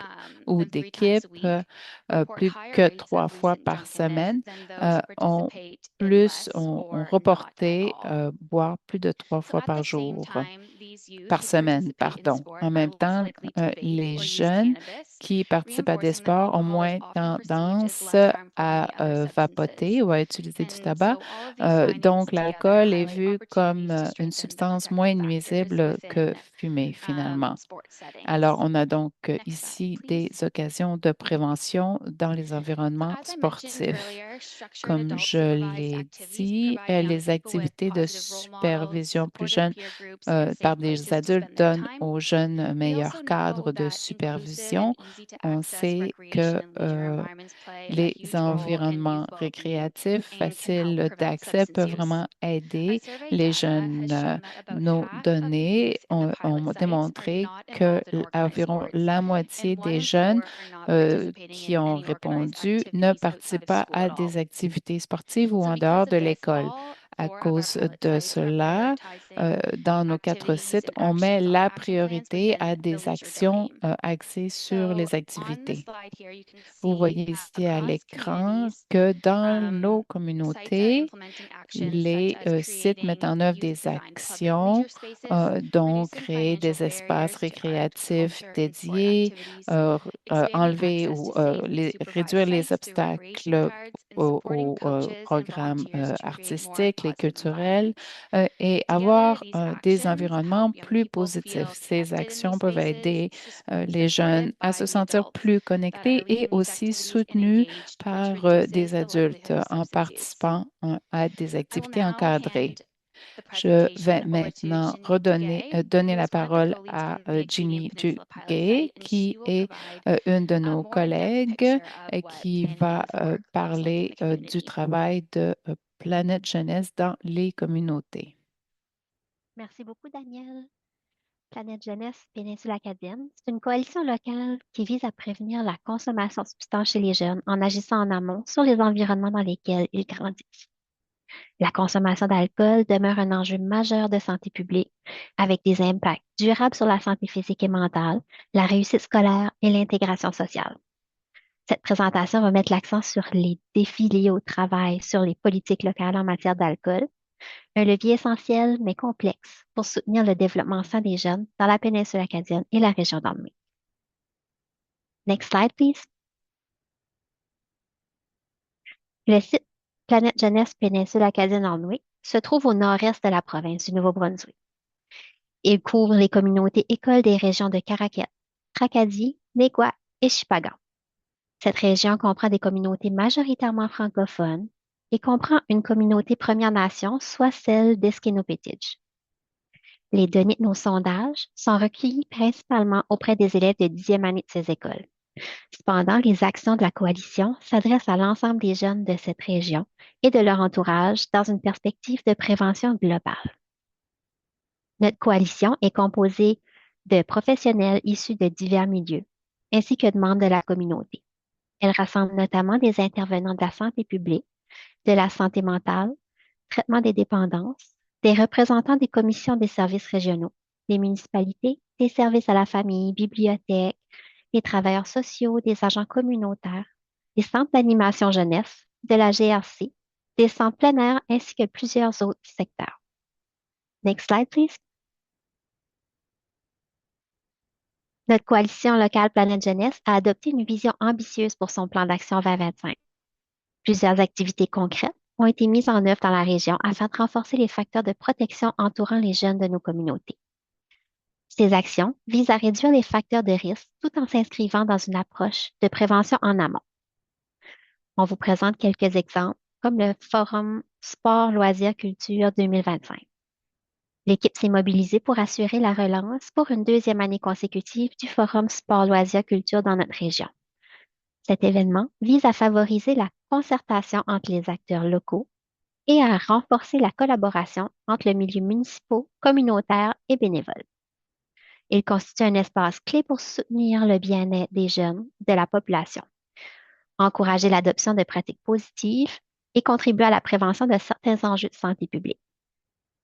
[SPEAKER 1] ou
[SPEAKER 3] than 3 times
[SPEAKER 1] d'équipe
[SPEAKER 3] a week, report
[SPEAKER 1] plus
[SPEAKER 3] higher
[SPEAKER 1] que
[SPEAKER 3] rates of
[SPEAKER 1] 3 fois
[SPEAKER 3] recent
[SPEAKER 1] par
[SPEAKER 3] drunkenness
[SPEAKER 1] semaine
[SPEAKER 3] than those who
[SPEAKER 1] ont
[SPEAKER 3] participate in less
[SPEAKER 1] ont
[SPEAKER 3] or not at
[SPEAKER 1] reporté
[SPEAKER 3] all.
[SPEAKER 1] boire plus de 3 fois
[SPEAKER 3] So at
[SPEAKER 1] par
[SPEAKER 3] the same
[SPEAKER 1] jour.
[SPEAKER 3] time, these youth
[SPEAKER 1] Par
[SPEAKER 3] who
[SPEAKER 1] semaine,
[SPEAKER 3] participate in
[SPEAKER 1] pardon.
[SPEAKER 3] sport
[SPEAKER 1] En
[SPEAKER 3] are
[SPEAKER 1] même
[SPEAKER 3] less
[SPEAKER 1] temps,
[SPEAKER 3] likely to vape
[SPEAKER 1] les
[SPEAKER 3] or use
[SPEAKER 1] jeunes
[SPEAKER 3] cannabis,
[SPEAKER 1] qui participent à des
[SPEAKER 3] reinforcing that
[SPEAKER 1] sports ont
[SPEAKER 3] alcohol is
[SPEAKER 1] moins
[SPEAKER 3] often perceived as
[SPEAKER 1] tendance
[SPEAKER 3] less harmful than
[SPEAKER 1] à
[SPEAKER 3] the other
[SPEAKER 1] vapoter
[SPEAKER 3] substances.
[SPEAKER 1] ou à utiliser du
[SPEAKER 3] And
[SPEAKER 1] tabac.
[SPEAKER 3] so all of these findings
[SPEAKER 1] Donc,
[SPEAKER 3] together
[SPEAKER 1] l'alcool est
[SPEAKER 3] highlight
[SPEAKER 1] vu comme
[SPEAKER 3] opportunities to
[SPEAKER 1] une
[SPEAKER 3] strengthen the
[SPEAKER 1] substance moins
[SPEAKER 3] protective factors
[SPEAKER 1] nuisible que
[SPEAKER 3] within
[SPEAKER 1] fumer, finalement.
[SPEAKER 3] sports
[SPEAKER 1] Alors,
[SPEAKER 3] settings.
[SPEAKER 1] on a donc
[SPEAKER 3] Next slide,
[SPEAKER 1] ici des
[SPEAKER 3] please.
[SPEAKER 1] occasions de prévention dans les
[SPEAKER 3] So
[SPEAKER 1] environnements
[SPEAKER 3] as I mentioned
[SPEAKER 1] sportifs.
[SPEAKER 3] earlier, structured
[SPEAKER 1] Comme
[SPEAKER 3] adult
[SPEAKER 1] je
[SPEAKER 3] supervised
[SPEAKER 1] l'ai
[SPEAKER 3] activities
[SPEAKER 1] dit,
[SPEAKER 3] provide young
[SPEAKER 1] les
[SPEAKER 3] people with
[SPEAKER 1] activités de
[SPEAKER 3] positive role models,
[SPEAKER 1] supervision plus
[SPEAKER 3] supportive
[SPEAKER 1] jeunes
[SPEAKER 3] peer groups, and
[SPEAKER 1] par
[SPEAKER 3] safe
[SPEAKER 1] des
[SPEAKER 3] places to
[SPEAKER 1] adultes
[SPEAKER 3] spend their
[SPEAKER 1] donnent
[SPEAKER 3] time.
[SPEAKER 1] aux jeunes un
[SPEAKER 3] We
[SPEAKER 1] meilleur
[SPEAKER 3] also know
[SPEAKER 1] cadre de
[SPEAKER 3] that inclusive and
[SPEAKER 1] supervision.
[SPEAKER 3] easy to
[SPEAKER 1] On
[SPEAKER 3] access
[SPEAKER 1] sait que
[SPEAKER 3] recreation and leisure environments play a
[SPEAKER 1] les
[SPEAKER 3] huge role in youth
[SPEAKER 1] environnements
[SPEAKER 3] well-being
[SPEAKER 1] récréatifs
[SPEAKER 3] and can help
[SPEAKER 1] faciles
[SPEAKER 3] prevent
[SPEAKER 1] d'accès
[SPEAKER 3] substance
[SPEAKER 1] peuvent
[SPEAKER 3] use.
[SPEAKER 1] vraiment
[SPEAKER 3] Our
[SPEAKER 1] aider
[SPEAKER 3] survey
[SPEAKER 1] les
[SPEAKER 3] data has
[SPEAKER 1] jeunes.
[SPEAKER 3] shown that about
[SPEAKER 1] Nos
[SPEAKER 3] half of the
[SPEAKER 1] données
[SPEAKER 3] youth in the
[SPEAKER 1] ont
[SPEAKER 3] pilot sites are
[SPEAKER 1] démontré
[SPEAKER 3] not
[SPEAKER 1] que
[SPEAKER 3] involved in organized
[SPEAKER 1] environ
[SPEAKER 3] sports,
[SPEAKER 1] la moitié
[SPEAKER 3] and one
[SPEAKER 1] des
[SPEAKER 3] in
[SPEAKER 1] jeunes
[SPEAKER 3] four are not participating
[SPEAKER 1] qui
[SPEAKER 3] in
[SPEAKER 1] ont
[SPEAKER 3] any organized
[SPEAKER 1] répondu ne
[SPEAKER 3] activities outside
[SPEAKER 1] participent
[SPEAKER 3] of
[SPEAKER 1] pas
[SPEAKER 3] school
[SPEAKER 1] à
[SPEAKER 3] at all.
[SPEAKER 1] des activités sportives ou
[SPEAKER 3] So
[SPEAKER 1] en
[SPEAKER 3] because
[SPEAKER 1] dehors
[SPEAKER 3] of
[SPEAKER 1] de
[SPEAKER 3] this,
[SPEAKER 1] l'école.
[SPEAKER 3] all
[SPEAKER 1] À
[SPEAKER 3] four of our
[SPEAKER 1] cause
[SPEAKER 3] pilot
[SPEAKER 1] de
[SPEAKER 3] sites are
[SPEAKER 1] cela,
[SPEAKER 3] prioritizing
[SPEAKER 1] dans nos 4
[SPEAKER 3] activities
[SPEAKER 1] sites,
[SPEAKER 3] and
[SPEAKER 1] on met
[SPEAKER 3] actions on
[SPEAKER 1] la
[SPEAKER 3] action plans
[SPEAKER 1] priorité
[SPEAKER 3] within
[SPEAKER 1] à
[SPEAKER 3] the
[SPEAKER 1] des
[SPEAKER 3] leisure
[SPEAKER 1] actions
[SPEAKER 3] domain.
[SPEAKER 1] axées sur
[SPEAKER 3] So
[SPEAKER 1] les
[SPEAKER 3] on the
[SPEAKER 1] activités.
[SPEAKER 3] slide here, you can
[SPEAKER 1] Vous
[SPEAKER 3] see
[SPEAKER 1] voyez
[SPEAKER 3] that
[SPEAKER 1] ici à
[SPEAKER 3] across
[SPEAKER 1] l'écran
[SPEAKER 3] communities,
[SPEAKER 1] que dans nos
[SPEAKER 3] sites are
[SPEAKER 1] communautés,
[SPEAKER 3] implementing actions such
[SPEAKER 1] les
[SPEAKER 3] as
[SPEAKER 1] sites mettent
[SPEAKER 3] creating
[SPEAKER 1] en œuvre des
[SPEAKER 3] youth-designed public
[SPEAKER 1] actions,
[SPEAKER 3] leisure spaces,
[SPEAKER 1] dont
[SPEAKER 3] reducing
[SPEAKER 1] créer
[SPEAKER 3] financial
[SPEAKER 1] des espaces
[SPEAKER 3] barriers to art,
[SPEAKER 1] récréatifs
[SPEAKER 3] culture, and sport
[SPEAKER 1] dédiés,
[SPEAKER 3] activities, expanding
[SPEAKER 1] enlever
[SPEAKER 3] access
[SPEAKER 1] ou
[SPEAKER 3] to safe and
[SPEAKER 1] réduire
[SPEAKER 3] supervised
[SPEAKER 1] les
[SPEAKER 3] sites through recreation
[SPEAKER 1] obstacles
[SPEAKER 3] cards, and supporting
[SPEAKER 1] aux
[SPEAKER 3] coaches and
[SPEAKER 1] programmes
[SPEAKER 3] volunteers to create more
[SPEAKER 1] artistiques, les
[SPEAKER 3] positive
[SPEAKER 1] culturels,
[SPEAKER 3] environments.
[SPEAKER 1] et
[SPEAKER 3] Together,
[SPEAKER 1] avoir
[SPEAKER 3] these
[SPEAKER 1] des
[SPEAKER 3] actions
[SPEAKER 1] environnements
[SPEAKER 3] help young
[SPEAKER 1] plus
[SPEAKER 3] people
[SPEAKER 1] positifs.
[SPEAKER 3] feel
[SPEAKER 1] Ces
[SPEAKER 3] connected in these
[SPEAKER 1] actions peuvent
[SPEAKER 3] spaces,
[SPEAKER 1] aider les jeunes
[SPEAKER 3] supported
[SPEAKER 1] à
[SPEAKER 3] by
[SPEAKER 1] se
[SPEAKER 3] the
[SPEAKER 1] sentir
[SPEAKER 3] adults
[SPEAKER 1] plus
[SPEAKER 3] that are
[SPEAKER 1] connectés et
[SPEAKER 3] leading these
[SPEAKER 1] aussi
[SPEAKER 3] activities and
[SPEAKER 1] soutenus
[SPEAKER 3] engaged, which
[SPEAKER 1] par
[SPEAKER 3] reduces
[SPEAKER 1] des
[SPEAKER 3] the
[SPEAKER 1] adultes
[SPEAKER 3] likelihood of
[SPEAKER 1] en
[SPEAKER 3] substance use.
[SPEAKER 1] participant à des
[SPEAKER 3] I will
[SPEAKER 1] activités
[SPEAKER 3] now
[SPEAKER 1] encadrées.
[SPEAKER 3] hand the
[SPEAKER 1] Je vais
[SPEAKER 3] presentation over to
[SPEAKER 1] maintenant
[SPEAKER 3] Shanique Gay,
[SPEAKER 1] donner
[SPEAKER 3] who
[SPEAKER 1] la
[SPEAKER 3] is one of the
[SPEAKER 1] parole
[SPEAKER 3] co-leads
[SPEAKER 1] à
[SPEAKER 3] on the Acadian
[SPEAKER 1] Ginny
[SPEAKER 3] Peninsula pilot
[SPEAKER 1] Gay,
[SPEAKER 3] site, and she
[SPEAKER 1] qui
[SPEAKER 3] will
[SPEAKER 1] est
[SPEAKER 3] provide
[SPEAKER 1] une de
[SPEAKER 3] a
[SPEAKER 1] nos
[SPEAKER 3] more in-depth
[SPEAKER 1] collègues
[SPEAKER 3] picture of
[SPEAKER 1] et
[SPEAKER 3] what
[SPEAKER 1] qui
[SPEAKER 3] planning
[SPEAKER 1] va
[SPEAKER 3] youth work looks like in the
[SPEAKER 1] parler du
[SPEAKER 3] community.
[SPEAKER 1] travail de Planète Jeunesse dans les communautés.
[SPEAKER 4] Merci beaucoup, Daniel. Planète Jeunesse Péninsule Acadienne, c'est une coalition locale qui vise à prévenir la consommation de substances chez les jeunes en agissant en amont sur les environnements dans lesquels ils grandissent. La consommation d'alcool demeure un enjeu majeur de santé publique, avec des impacts durables sur la santé physique et mentale, la réussite scolaire et l'intégration sociale. Cette présentation va mettre l'accent sur les défis liés au travail, sur les politiques locales en matière d'alcool, un levier essentiel mais complexe pour soutenir le développement sain des jeunes dans la péninsule acadienne et la région d'Ormeau. Next slide, please. Le site Planète Jeunesse Péninsule Acadienne-Ormeau se trouve au nord-est de la province du Nouveau-Brunswick. Il couvre les communautés écoles des régions de Caraquet, Tracadie, Négua et Chipagan. Cette région comprend des communautés majoritairement francophones et comprend une communauté Première Nation, soit celle d'Esquimautétitj. Les données de nos sondages sont recueillies principalement auprès des élèves de 10e année de ces écoles. Cependant, les actions de la coalition s'adressent à l'ensemble des jeunes de cette région et de leur entourage dans une perspective de prévention globale. Notre coalition est composée de professionnels issus de divers milieux, ainsi que de membres de la communauté. Elle rassemble notamment des intervenants de la santé publique, de la santé mentale, traitement des dépendances, des représentants des commissions des services régionaux, des municipalités, des services à la famille, bibliothèques, des travailleurs sociaux, des agents communautaires, des centres d'animation jeunesse, de la GRC, des centres plein air ainsi que plusieurs autres secteurs. Next slide, please. Notre coalition locale Planète Jeunesse a adopté une vision ambitieuse pour son plan d'action 2025. Plusieurs activités concrètes ont été mises en œuvre dans la région afin de renforcer les facteurs de protection entourant les jeunes de nos communautés. Ces actions visent à réduire les facteurs de risque tout en s'inscrivant dans une approche de prévention en amont. On vous présente quelques exemples, comme le Forum Sport, Loisirs, Culture 2025. L'équipe s'est mobilisée pour assurer la relance pour une deuxième année consécutive du Forum Sport, Loisirs, Culture dans notre région. Cet événement vise à favoriser la concertation entre les acteurs locaux et à renforcer la collaboration entre le milieu municipal, communautaire et bénévole. Il constitue un espace clé pour soutenir le bien-être des jeunes de la population, encourager l'adoption de pratiques positives et contribuer à la prévention de certains enjeux de santé publique.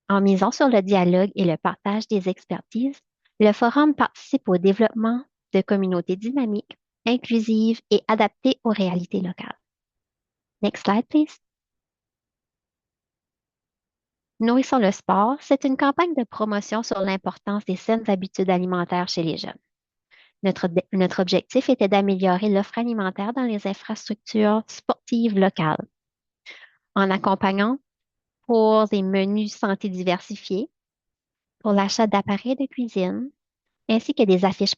[SPEAKER 4] En misant sur le dialogue et le partage des expertises, le forum participe au développement de communautés dynamiques, inclusives et adaptées aux réalités locales. Next slide, please. Nourrissons le sport, c'est une campagne de promotion sur l'importance des saines habitudes alimentaires chez les jeunes. Notre objectif était d'améliorer l'offre alimentaire dans les infrastructures sportives locales, en accompagnant pour des menus santé diversifiés, pour l'achat d'appareils de cuisine, ainsi que des affiches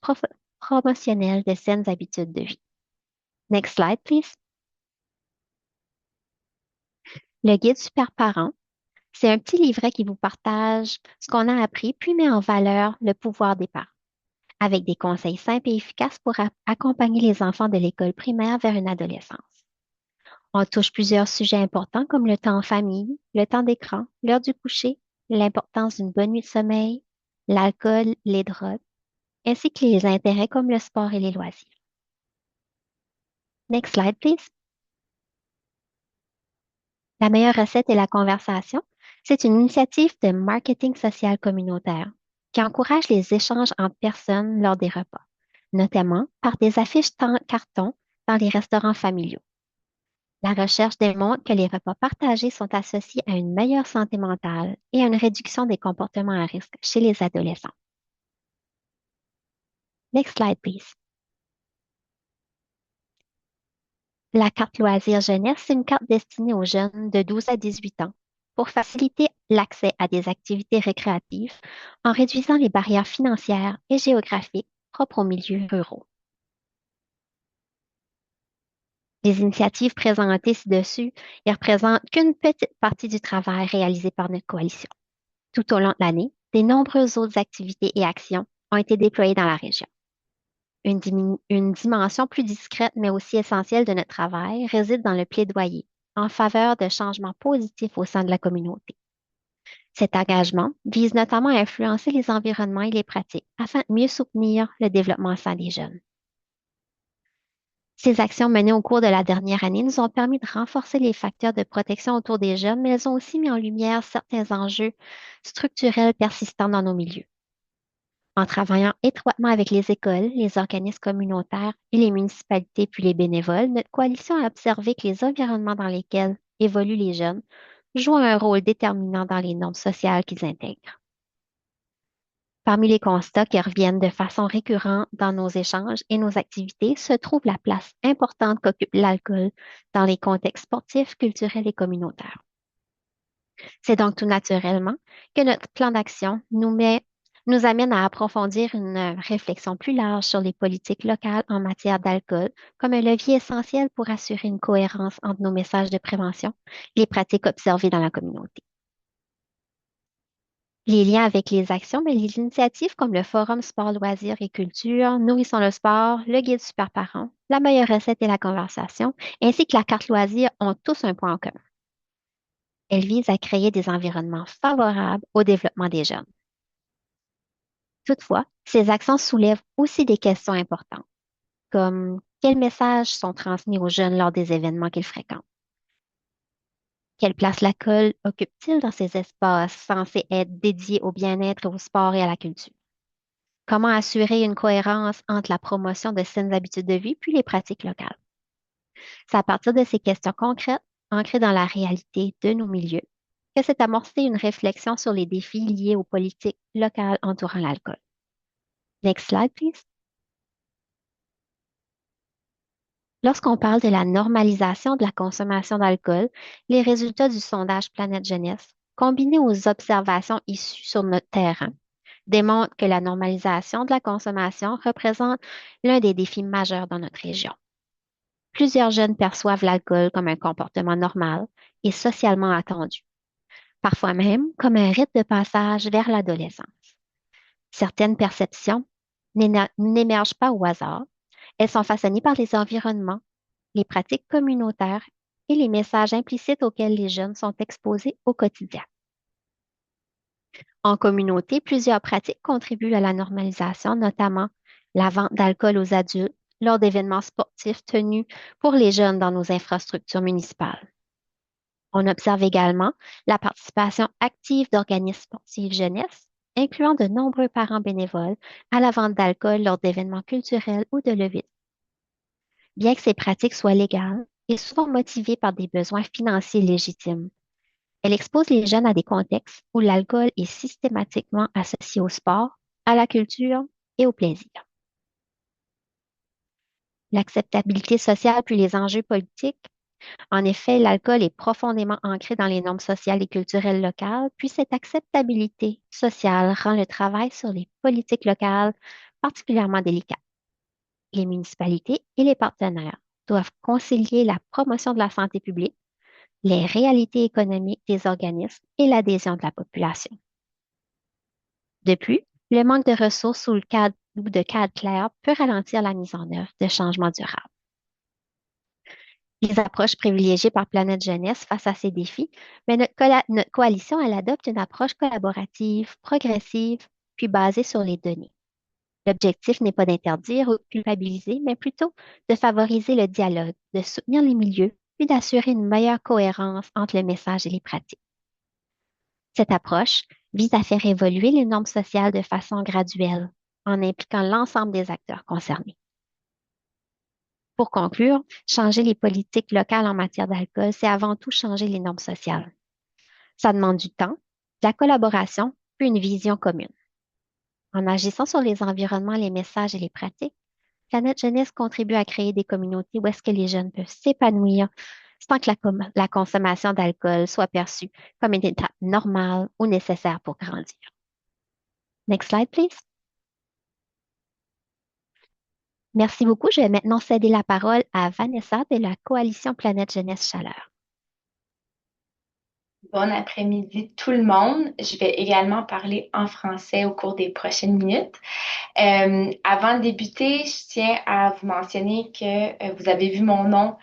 [SPEAKER 4] promotionnelles de saines habitudes de vie. Next slide, please. Le guide Super Parent, c'est un petit livret qui vous partage ce qu'on a appris, puis met en valeur le pouvoir des parents, avec des conseils simples et efficaces pour accompagner les enfants de l'école primaire vers une adolescence. On touche plusieurs sujets importants comme le temps en famille, le temps d'écran, l'heure du coucher, l'importance d'une bonne nuit de sommeil, l'alcool, les drogues, ainsi que les intérêts comme le sport et les loisirs. Next slide, please. La meilleure recette est la conversation. C'est une initiative de marketing social communautaire qui encourage les échanges entre personnes lors des repas, notamment par des affiches carton dans les restaurants familiaux. La recherche démontre que les repas partagés sont associés à une meilleure santé mentale et à une réduction des comportements à risque chez les adolescents. Next slide, please. La carte loisirs jeunesse, c'est une carte destinée aux jeunes de 12 à 18 ans pour faciliter l'accès à des activités récréatives en réduisant les barrières financières et géographiques propres aux milieux ruraux. Les initiatives présentées ci-dessus ne représentent qu'une petite partie du travail réalisé par notre coalition. Tout au long de l'année, de nombreuses autres activités et actions ont été déployées dans la région. Une dimension plus discrète mais aussi essentielle de notre travail réside dans le plaidoyer en faveur de changements positifs au sein de la communauté. Cet engagement vise notamment à influencer les environnements et les pratiques afin de mieux soutenir le développement sain des jeunes. Ces actions menées au cours de la dernière année nous ont permis de renforcer les facteurs de protection autour des jeunes, mais elles ont aussi mis en lumière certains enjeux structurels persistants dans nos milieux. En travaillant étroitement avec les écoles, les organismes communautaires et les municipalités puis les bénévoles, notre coalition a observé que les environnements dans lesquels évoluent les jeunes jouent un rôle déterminant dans les normes sociales qu'ils intègrent. Parmi les constats qui reviennent de façon récurrente dans nos échanges et nos activités se trouve la place importante qu'occupe l'alcool dans les contextes sportifs, culturels et communautaires. C'est donc tout naturellement que notre plan d'action nous amène à approfondir une réflexion plus large sur les politiques locales en matière d'alcool comme un levier essentiel pour assurer une cohérence entre nos messages de prévention et les pratiques observées dans la communauté. Les liens avec les actions, mais les initiatives comme le Forum Sport, Loisirs et Culture, Nourrissons le sport, le Guide Super Parent, la meilleure recette et la conversation, ainsi que la carte loisirs ont tous un point en commun. Elles visent à créer des environnements favorables au développement des jeunes. Toutefois, ces actions soulèvent aussi des questions importantes, comme quels messages sont transmis aux jeunes lors des événements qu'ils fréquentent? Quelle place l'alcool occupe-t-il dans ces espaces censés être dédiés au bien-être, au sport et à la culture? Comment assurer une cohérence entre la promotion de saines habitudes de vie puis les pratiques locales? C'est à partir de ces questions concrètes, ancrées dans la réalité de nos milieux, que s'est amorcée une réflexion sur les défis liés aux politiques locales entourant l'alcool. Next slide, please. Lorsqu'on parle de la normalisation de la consommation d'alcool, les résultats du sondage Planète Jeunesse, combinés aux observations issues sur notre terrain, démontrent que la normalisation de la consommation représente l'un des défis majeurs dans notre région. Plusieurs jeunes perçoivent l'alcool comme un comportement normal et socialement attendu, parfois même comme un rite de passage vers l'adolescence. Certaines perceptions n'émergent pas au hasard. Elles sont façonnées par les environnements, les pratiques communautaires et les messages implicites auxquels les jeunes sont exposés au quotidien. En communauté, plusieurs pratiques contribuent à la normalisation, notamment la vente d'alcool aux adultes lors d'événements sportifs tenus pour les jeunes dans nos infrastructures municipales. On observe également la participation active d'organismes sportifs jeunesse, incluant de nombreux parents bénévoles, à la vente d'alcool lors d'événements culturels ou de levées. Bien que ces pratiques soient légales et souvent motivées par des besoins financiers légitimes, elles exposent les jeunes à des contextes où l'alcool est systématiquement associé au sport, à la culture et au plaisir. L'acceptabilité sociale puis les enjeux politiques. En effet, l'alcool est profondément ancré dans les normes sociales et culturelles locales, puis cette acceptabilité sociale rend le travail sur les politiques locales particulièrement délicat. Les municipalités et les partenaires doivent concilier la promotion de la santé publique, les réalités économiques des organismes et l'adhésion de la population. De plus, le manque de ressources ou de cadre clair peut ralentir la mise en œuvre de changements durables. Les approches privilégiées par Planète Jeunesse face à ces défis, mais notre coalition, elle adopte une approche collaborative, progressive, puis basée sur les données. L'objectif n'est pas d'interdire ou de culpabiliser, mais plutôt de favoriser le dialogue, de soutenir les milieux, puis d'assurer une meilleure cohérence entre le message et les pratiques. Cette approche vise à faire évoluer les normes sociales de façon graduelle, en impliquant l'ensemble des acteurs concernés. Pour conclure, changer les politiques locales en matière d'alcool, c'est avant tout changer les normes sociales. Ça demande du temps, de la collaboration, puis une vision commune. En agissant sur les environnements, les messages et les pratiques, Planète Jeunesse contribue à créer des communautés où est-ce que les jeunes peuvent s'épanouir sans que la consommation d'alcool soit perçue comme une étape normale ou nécessaire pour grandir. Next slide, please. Merci beaucoup. Je vais maintenant céder la parole à Vanessa de la Coalition Planète Jeunesse Chaleur.
[SPEAKER 3] Bon après-midi tout le monde. Je vais également parler en français au cours des prochaines minutes. Avant de débuter, je tiens à vous mentionner que vous avez vu mon nom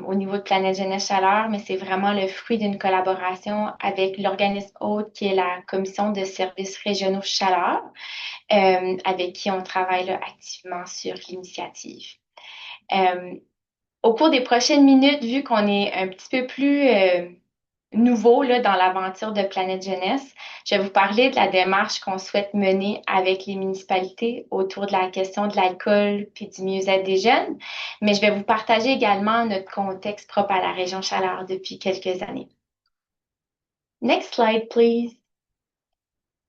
[SPEAKER 3] au niveau de Planète Jeunesse Chaleur, mais c'est vraiment le fruit d'une collaboration avec l'organisme hôte qui est la Commission de services régionaux Chaleur, avec qui on travaille là, activement sur l'initiative. Euh, Au cours des prochaines minutes, vu qu'on est un petit peu plus nouveau là, dans l'aventure de Planète Jeunesse, je vais vous parler de la démarche qu'on souhaite mener avec les municipalités autour de la question de l'alcool puis du mieux-être des jeunes, mais je vais vous partager également notre contexte propre à la région Chaleur depuis quelques années. Next slide, please.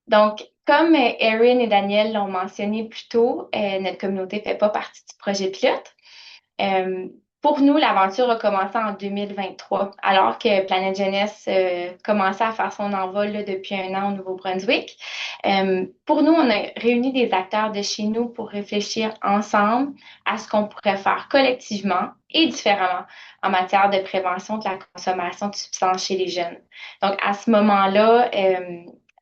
[SPEAKER 3] Donc, comme Erin et Daniel l'ont mentionné plus tôt, notre communauté ne fait pas partie du projet pilote. Euh, pour nous, l'aventure a commencé en 2023, alors que Planète Jeunesse commençait à faire son envol là, depuis un an au Nouveau-Brunswick. Pour nous, on a réuni des acteurs de chez nous pour réfléchir ensemble à ce qu'on pourrait faire collectivement et différemment en matière de prévention de la consommation de substances chez les jeunes. Donc, à ce moment-là,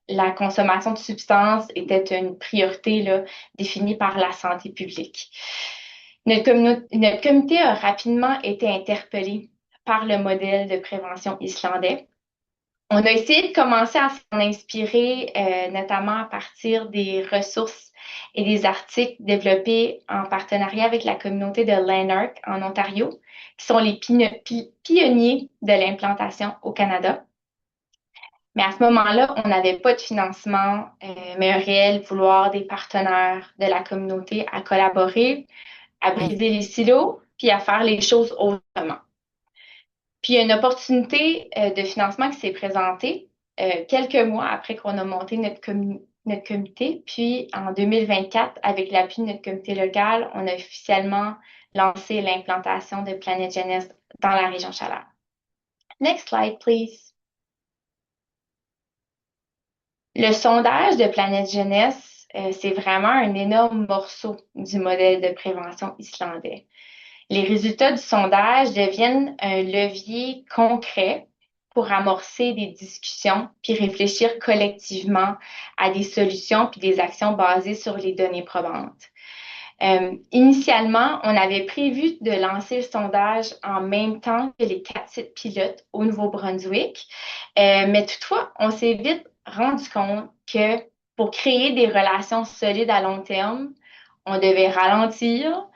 [SPEAKER 3] la consommation de substances était une priorité là, définie par la santé publique. Notre comité a rapidement été interpellé par le modèle de prévention islandais. On a essayé de commencer à s'en inspirer, notamment à partir des ressources et des articles développés en partenariat avec la communauté de Lanark en Ontario, qui sont les pionniers de l'implantation au Canada. Mais à ce moment-là, on n'avait pas de financement, mais un réel vouloir des partenaires de la communauté à collaborer, à briser les silos, puis à faire les choses autrement. Puis il y a une opportunité de financement qui s'est présentée quelques mois après qu'on a monté notre comité. Puis en 2024, avec l'appui de notre comité local, on a officiellement lancé l'implantation de Planète Jeunesse dans la région Chaleur. Next slide, please. Le sondage de Planète Jeunesse, c'est vraiment un énorme morceau du modèle de prévention islandais. Les résultats du sondage deviennent un levier concret pour amorcer des discussions puis réfléchir collectivement à des solutions puis des actions basées sur les données probantes. Initialement, on avait prévu de lancer le sondage en même temps que les 4 sites pilotes au Nouveau-Brunswick, mais toutefois, on s'est vite rendu compte que pour créer des relations solides à long terme, on devait ralentir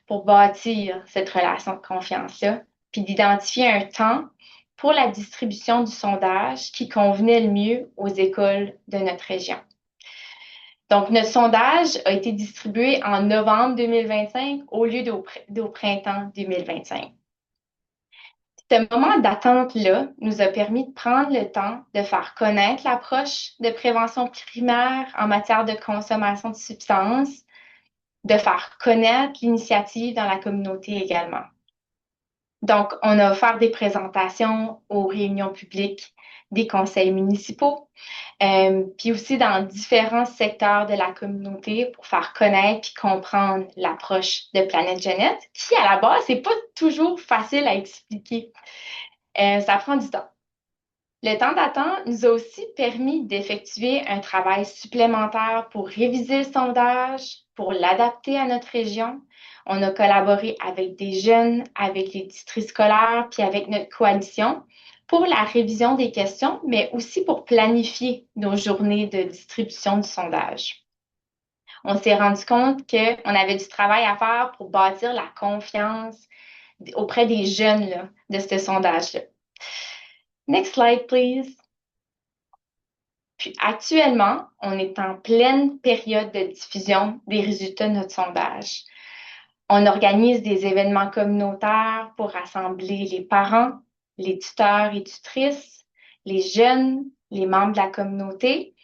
[SPEAKER 3] pour bâtir cette relation de confiance-là, puis d'identifier un temps pour la distribution du sondage qui convenait le mieux aux écoles de notre région. Donc, notre sondage a été distribué en novembre 2025 au lieu d'au printemps 2025. Ce moment d'attente-là nous a permis de prendre le temps de faire connaître l'approche de prévention primaire en matière de consommation de substances, de faire connaître l'initiative dans la communauté également. Donc, on a offert des présentations aux réunions publiques des conseils municipaux, puis aussi dans différents secteurs de la communauté pour faire connaître puis comprendre l'approche de Planète Jeunesse, qui à la base, c'est pas toujours facile à expliquer. Ça prend du temps. Le temps d'attente nous a aussi permis d'effectuer un travail supplémentaire pour réviser le sondage, pour l'adapter à notre région. On a collaboré avec des jeunes, avec les districts scolaires, puis avec notre coalition pour la révision des questions, mais aussi pour planifier nos journées de distribution du sondage. On s'est rendu compte qu'on avait du travail à faire pour bâtir la confiance auprès des jeunes là, de ce sondage-là. Next slide, please. Puis actuellement, on est en pleine période de diffusion des résultats de notre sondage. On organise des événements communautaires pour rassembler les parents, les tuteurs et tutrices, les jeunes, les membres de la communauté,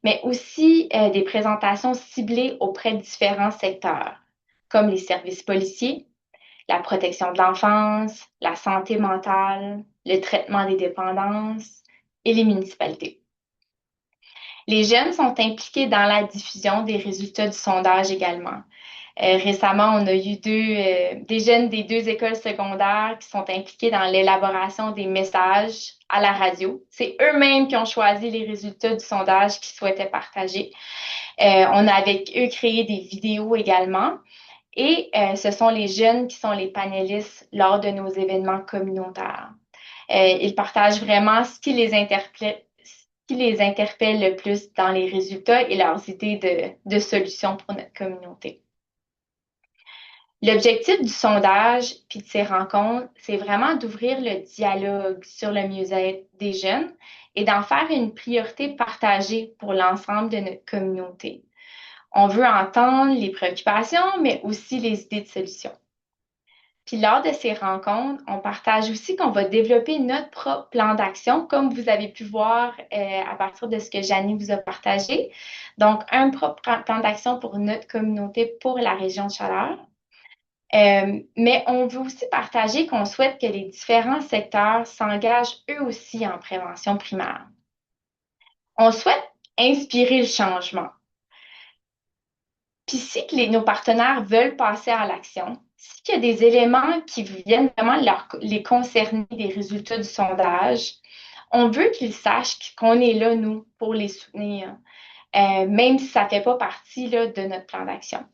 [SPEAKER 3] mais aussi des présentations ciblées auprès de différents secteurs, comme les services policiers, la protection de l'enfance, la santé mentale, le traitement des dépendances et les municipalités. Les jeunes sont impliqués dans la diffusion des résultats du sondage également. Récemment, on a eu des jeunes des deux écoles secondaires qui sont impliqués dans l'élaboration des messages à la radio. C'est eux-mêmes qui ont choisi les résultats du sondage qu'ils souhaitaient partager. On a avec eux créé des vidéos également. Et ce sont les jeunes qui sont les panélistes lors de nos événements communautaires. Ils partagent vraiment ce qui les interpelle le plus dans les résultats et leurs idées de solutions pour notre communauté. L'objectif du sondage puis de ces rencontres, c'est vraiment d'ouvrir le dialogue sur le mieux-être des jeunes et d'en faire une priorité partagée pour l'ensemble de notre communauté. On veut entendre les préoccupations, mais aussi les idées de solutions. Puis lors de ces rencontres, on partage aussi qu'on va développer notre propre plan d'action, comme vous avez pu voir à partir de ce que Janie vous a partagé. Donc, un propre plan d'action pour notre communauté, pour la région de Chaleur. Mais on veut aussi partager qu'on souhaite que les différents secteurs s'engagent eux aussi en prévention primaire. On souhaite inspirer le changement. Puis si nos partenaires veulent passer à l'action, s'il y a des éléments qui viennent vraiment les concerner des résultats du sondage, on veut qu'ils sachent qu'on est là, nous, pour les soutenir, même si ça ne fait pas partie là, de notre plan d'action.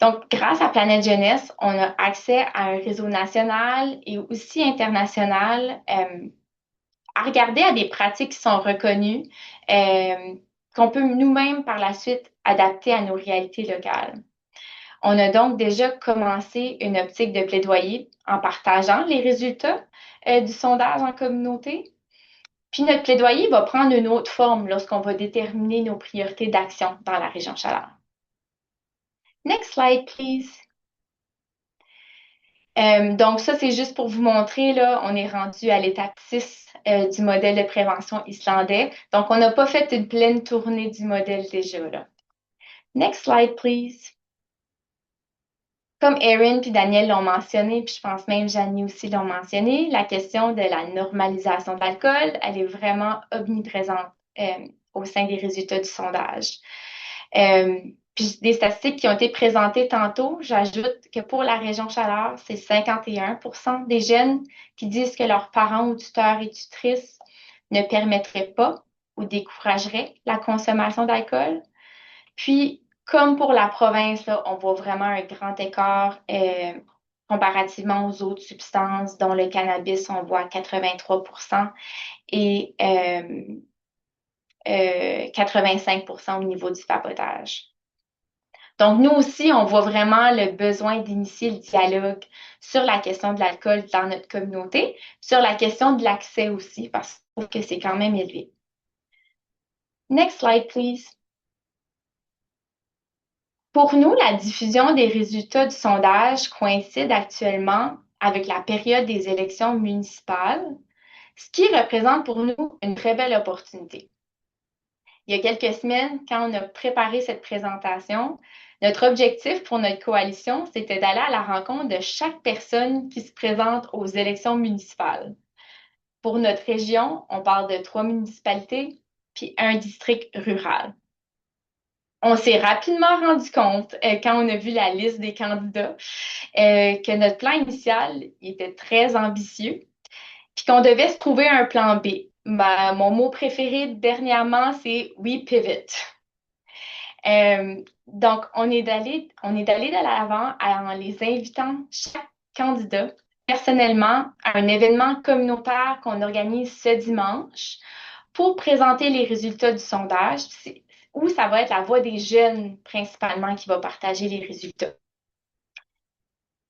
[SPEAKER 3] Donc, grâce à Planète Jeunesse, on a accès à un réseau national et aussi international à regarder à des pratiques qui sont reconnues, qu'on peut nous-mêmes par la suite adapter à nos réalités locales. On a donc déjà commencé une optique de plaidoyer en partageant les résultats du sondage en communauté. Puis notre plaidoyer va prendre une autre forme lorsqu'on va déterminer nos priorités d'action dans la région Chaleur. Next slide, please. Donc ça, c'est juste pour vous montrer, là, on est rendu à l'étape 6 du modèle de prévention islandais. Donc, on n'a pas fait une pleine tournée du modèle déjà, là. Next slide, please. Comme Erin puis Daniel l'ont mentionné, puis je pense même Janie aussi l'ont mentionné, la question de la normalisation de l'alcool, elle est vraiment omniprésente au sein des résultats du sondage. Puis des statistiques qui ont été présentées tantôt, j'ajoute que pour la région Chaleur, c'est 51% des jeunes qui disent que leurs parents ou tuteurs et tutrices ne permettraient pas ou décourageraient la consommation d'alcool. Puis, comme pour la province, là, on voit vraiment un grand écart comparativement aux autres substances, dont le cannabis, on voit 83% et 85% au niveau du vapotage. Donc, nous aussi, on voit vraiment le besoin d'initier le dialogue sur la question de l'alcool dans notre communauté, sur la question de l'accès aussi, parce que c'est quand même élevé. Next slide, please. Pour nous, la diffusion des résultats du sondage coïncide actuellement avec la période des élections municipales, ce qui représente pour nous une très belle opportunité. Il y a quelques semaines, quand on a préparé cette présentation, notre objectif pour notre coalition, c'était d'aller à la rencontre de chaque personne qui se présente aux élections municipales. Pour notre région, on parle de 3 municipalités puis un district rural. On s'est rapidement rendu compte, quand on a vu la liste des candidats, que notre plan initial était très ambitieux, puis qu'on devait se trouver un plan B. Mon mot préféré dernièrement, c'est We Pivot. Donc, on est allé de l'avant en les invitant chaque candidat personnellement à un événement communautaire qu'on organise ce dimanche pour présenter les résultats du sondage, où ça va être la voix des jeunes principalement qui va partager les résultats.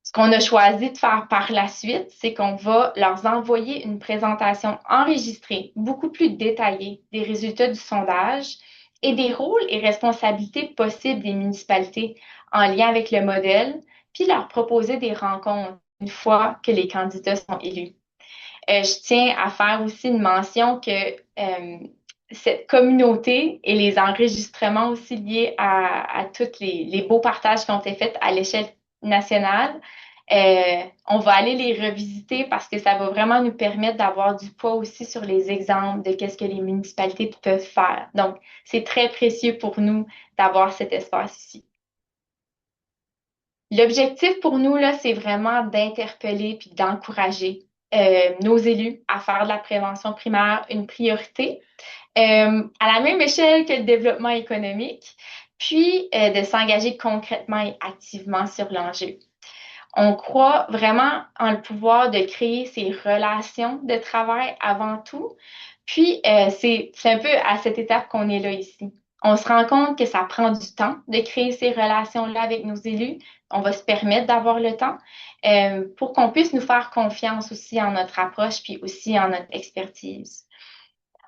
[SPEAKER 3] Ce qu'on a choisi de faire par la suite, c'est qu'on va leur envoyer une présentation enregistrée, beaucoup plus détaillée des résultats du sondage et des rôles et responsabilités possibles des municipalités en lien avec le modèle, puis leur proposer des rencontres une fois que les candidats sont élus. Je tiens à faire aussi une mention que cette communauté et les enregistrements aussi liés à tous les beaux partages qui ont été faits à l'échelle nationale, on va aller les revisiter parce que ça va vraiment nous permettre d'avoir du poids aussi sur les exemples de qu'est-ce que les municipalités peuvent faire. Donc, c'est très précieux pour nous d'avoir cet espace ici. L'objectif pour nous, là, c'est vraiment d'interpeller puis d'encourager nos élus à faire de la prévention primaire une priorité, à la même échelle que le développement économique, puis de s'engager concrètement et activement sur l'enjeu. On croit vraiment en le pouvoir de créer ces relations de travail avant tout. Puis, c'est un peu à cette étape qu'on est là ici. On se rend compte que ça prend du temps de créer ces relations-là avec nos élus. On va se permettre d'avoir le temps pour qu'on puisse nous faire confiance aussi en notre approche, puis aussi en notre expertise.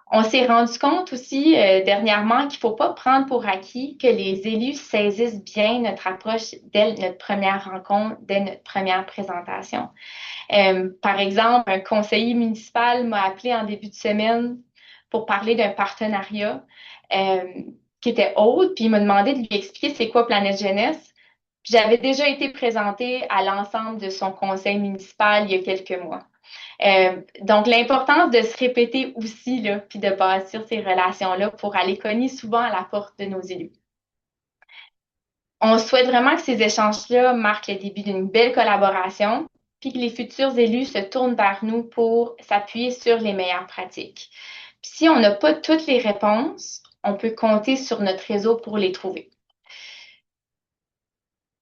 [SPEAKER 3] On s'est rendu compte aussi dernièrement qu'il ne faut pas prendre pour acquis que les élus saisissent bien notre approche dès notre première rencontre, dès notre première présentation. Par exemple, un conseiller municipal m'a appelé en début de semaine pour parler d'un partenariat euh, qui était autre, puis il m'a demandé de lui expliquer c'est quoi Planète Jeunesse. J'avais déjà été présentée à l'ensemble de son conseil municipal il y a quelques mois. Donc, l'importance de se répéter aussi, là, puis de bâtir ces relations-là pour aller cogner souvent à la porte de nos élus. On souhaite vraiment que ces échanges-là marquent le début d'une belle collaboration, puis que les futurs élus se tournent vers nous pour s'appuyer sur les meilleures pratiques. Puis si on n'a pas toutes les réponses, on peut compter sur notre réseau pour les trouver.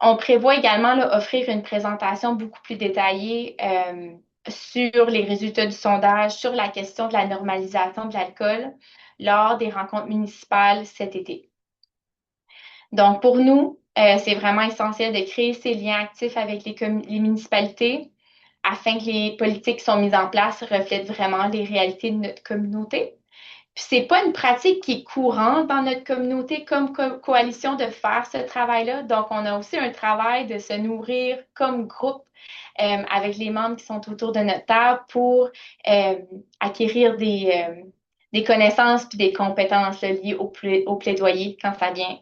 [SPEAKER 3] On prévoit également là, offrir une présentation beaucoup plus détaillée sur les résultats du sondage, sur la question de la normalisation de l'alcool lors des rencontres municipales cet été. Donc, pour nous, c'est vraiment essentiel de créer ces liens actifs avec les municipalités afin que les politiques qui sont mises en place reflètent vraiment les réalités de notre communauté. Puis c'est pas une pratique qui est courante dans notre communauté comme coalition de faire ce travail-là. Donc, on a aussi un travail de se nourrir comme groupe avec les membres qui sont autour de notre table pour acquérir des connaissances puis des compétences là, liées au plaidoyer quand ça vient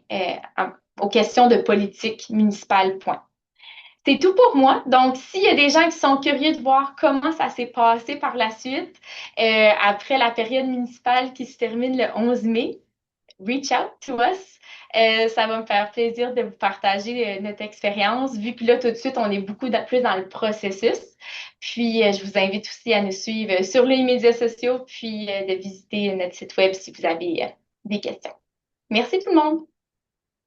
[SPEAKER 3] aux questions de politique municipale, point. C'est tout pour moi. Donc, s'il y a des gens qui sont curieux de voir comment ça s'est passé par la suite, après la période municipale qui se termine le 11 mai, reach out to us. Ça va me faire plaisir de vous partager notre expérience, vu que là, tout de suite, on est beaucoup plus dans le processus. Puis, je vous invite aussi à nous suivre sur les médias sociaux, puis de visiter notre site web si vous avez des questions. Merci tout le monde!